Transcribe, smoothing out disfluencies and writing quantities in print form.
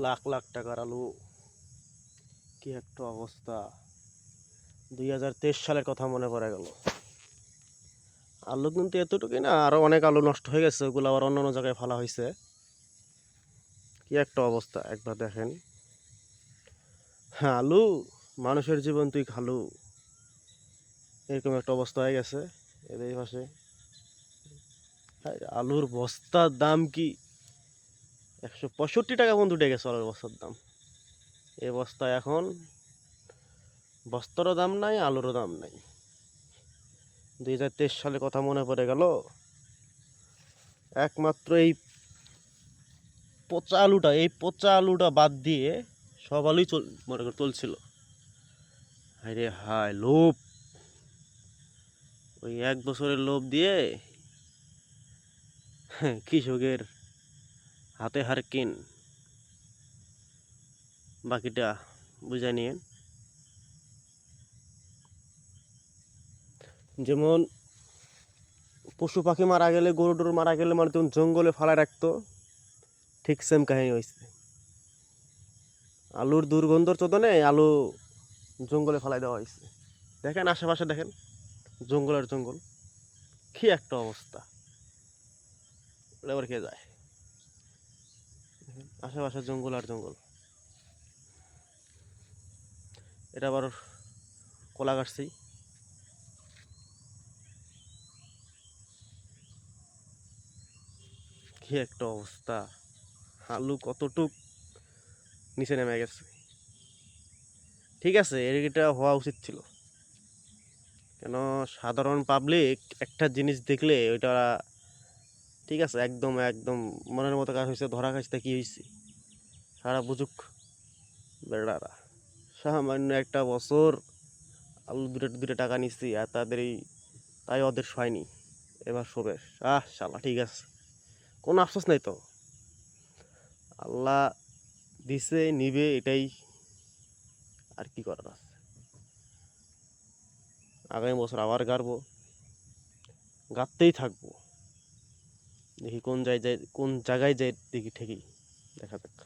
লাখ লাখ টাকার আলু, কি একটা অবস্থা। 2023 সালের কথা মনে পড়ে গেল। আলু কিন্তু এতটুকুই না, আরো অনেক আলু নষ্ট হয়ে গেছে, ওগুলো আবার অন্য অন্য জায়গায় ফেলা হয়েছে। কি একটা অবস্থা একবার দেখেন। হ্যাঁ, আলু মানুষের জীবন তুই খালু, এরকম একটা অবস্থা হয়ে গেছে এদের এই মাসে। আলুর বস্তার দাম কি 165 টাকা পর্যন্ত উঠে গেছে আলুর বস্তার দাম। এই বস্তায় এখন বস্তারও দাম নাই, আলুরও দাম নাই। 2023 সালে কথা মনে পড়ে গেল। একমাত্র এই পচা আলুটা বাদ দিয়ে সব আলুই মনে করে চলছিল। হায় হায় লোভ, ওই 1 বছরের লোভ দিয়ে কৃষকের হাতে হার কিন। বাকিটা বুঝে নিন। যেমন পশু পাখি মারা গেলে, গরু টরু মারা গেলে মানে তখন জঙ্গলে ফালায় রাখতো, ঠিক সেম কাহিনী হয়েছে। আলুর দুর্গন্ধর চোদনে আলু জঙ্গলে ফালাই দেওয়া হয়েছে। দেখেন আশেপাশে, দেখেন জঙ্গল আর জঙ্গল, কি একটা অবস্থা। এবার কে যায়, আশেপাশে জঙ্গল আর জঙ্গল। এটা আবার কলা গাছছি। কি একটা অবস্থা, আলু কতটুক নিচে নেমে গেছে। ঠিক আছে, এটা হওয়া উচিত ছিল, কেন সাধারণ পাবলিক একটা জিনিস দেখলে ওইটা, ঠিক আছে, একদম একদম মনের মতো কাজ হয়েছে, ধরা খাইছে, কি হয়েছে সারা বুঝুক বেড়ারা। সামান্য একটা বছর আলু দুটো দুটো টাকা নিচ্ছি আর তাই ওদের হয়নি, এবার শোবে। শালা ঠিক আছে, কোনো আফসোস নাই তো। আল্লাহ দিছে, নিবে, এটাই আর কি করার আছে। আগামী বছর আবার গাড়বো, গাঁততেই থাকবো, দেখি কোন জায়গায় যাই, দেখি ঠিকই দেখা যাক।